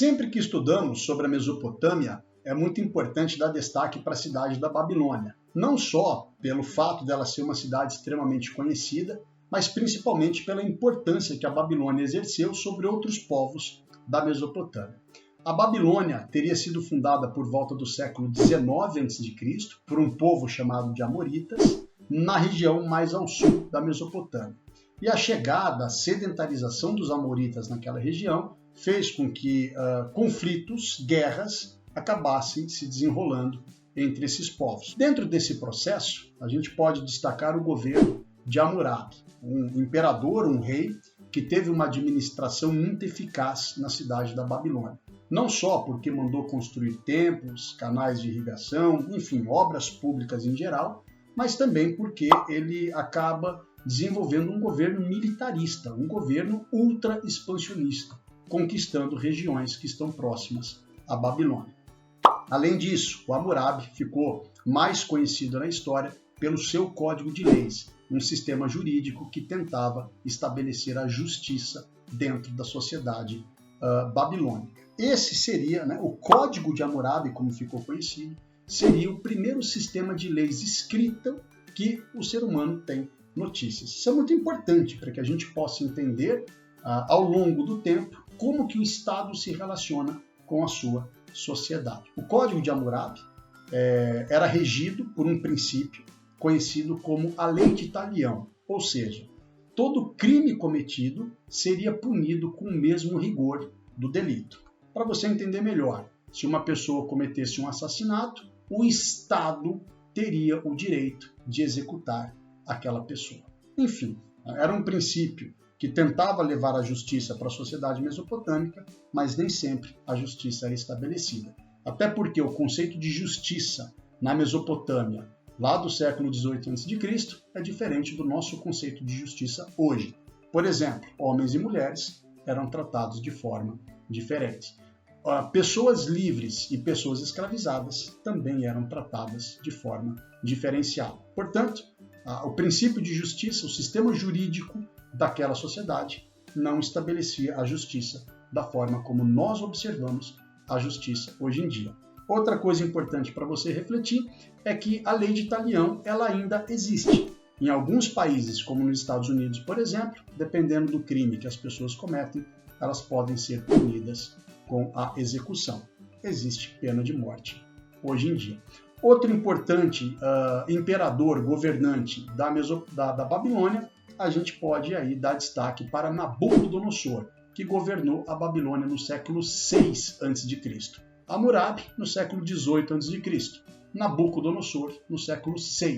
Sempre que estudamos sobre a Mesopotâmia, é muito importante dar destaque para a cidade da Babilônia. Não só pelo fato dela ser uma cidade extremamente conhecida, mas principalmente pela importância que a Babilônia exerceu sobre outros povos da Mesopotâmia. A Babilônia teria sido fundada por volta do século XIX a.C. por um povo chamado de Amoritas, na região mais ao sul da Mesopotâmia. E a chegada, a sedentarização dos Amoritas naquela região fez com que conflitos, guerras, acabassem se desenrolando entre esses povos. Dentro desse processo, a gente pode destacar o governo de Hammurabi, um imperador, um rei, que teve uma administração muito eficaz na cidade da Babilônia. Não só porque mandou construir templos, canais de irrigação, enfim, obras públicas em geral, mas também porque ele acaba desenvolvendo um governo militarista, um governo ultra-expansionista, conquistando regiões que estão próximas à Babilônia. Além disso, o Hammurabi ficou mais conhecido na história pelo seu código de leis, um sistema jurídico que tentava estabelecer a justiça dentro da sociedade babilônica. Esse seria, o Código de Hammurabi, como ficou conhecido, seria o primeiro sistema de leis escrita que o ser humano tem notícias. Isso é muito importante para que a gente possa entender, ao longo do tempo, como que o Estado se relaciona com a sua sociedade. O Código de Hammurabi era regido por um princípio conhecido como a Lei de Talião, ou seja, todo crime cometido seria punido com o mesmo rigor do delito. Para você entender melhor, se uma pessoa cometesse um assassinato, o Estado teria o direito de executar aquela pessoa. Enfim, era um princípio que tentava levar a justiça para a sociedade mesopotâmica, mas nem sempre a justiça era estabelecida. Até porque o conceito de justiça na Mesopotâmia, lá do século XVIII a.C., é diferente do nosso conceito de justiça hoje. Por exemplo, homens e mulheres eram tratados de forma diferente. Pessoas livres e pessoas escravizadas também eram tratadas de forma diferenciada. Portanto, o princípio de justiça, o sistema jurídico daquela sociedade, não estabelecia a justiça da forma como nós observamos a justiça hoje em dia. Outra coisa importante para você refletir é que a lei de Talião ela ainda existe. Em alguns países, como nos Estados Unidos, por exemplo, dependendo do crime que as pessoas cometem, elas podem ser punidas com a execução. Existe pena de morte hoje em dia. Outro importante imperador, governante da Babilônia, a gente pode aí dar destaque para Nabucodonosor, que governou a Babilônia no século VI a.C. Hammurabi, no século XVIII a.C. Nabucodonosor, no século VI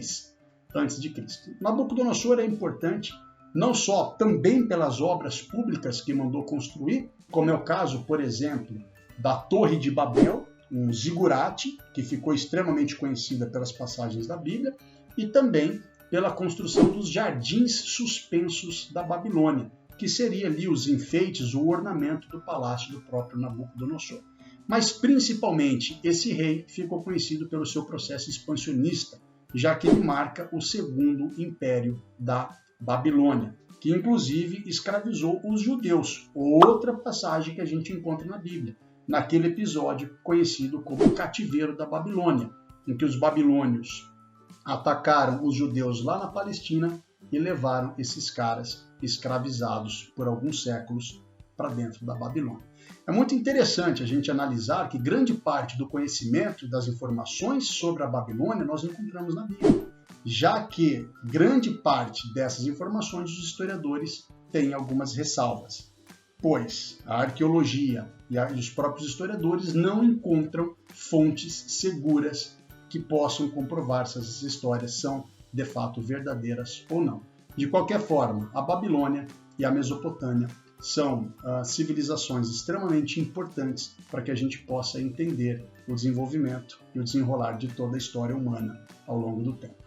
a.C. Nabucodonosor é importante não só também pelas obras públicas que mandou construir, como é o caso, por exemplo, da Torre de Babel, um zigurate, que ficou extremamente conhecida pelas passagens da Bíblia, e também pela construção dos jardins suspensos da Babilônia, que seria ali os enfeites, o ornamento do palácio do próprio Nabucodonosor. Mas, principalmente, esse rei ficou conhecido pelo seu processo expansionista, já que ele marca o segundo império da Babilônia, que inclusive escravizou os judeus, outra passagem que a gente encontra na Bíblia, naquele episódio conhecido como o Cativeiro da Babilônia, em que os babilônios atacaram os judeus lá na Palestina e levaram esses caras escravizados por alguns séculos para dentro da Babilônia. É muito interessante a gente analisar que grande parte do conhecimento das informações sobre a Babilônia nós encontramos na Bíblia, já que grande parte dessas informações os historiadores têm algumas ressalvas, pois a arqueologia e os próprios historiadores não encontram fontes seguras que possam comprovar se essas histórias são de fato verdadeiras ou não. De qualquer forma, a Babilônia e a Mesopotâmia são civilizações extremamente importantes para que a gente possa entender o desenvolvimento e o desenrolar de toda a história humana ao longo do tempo.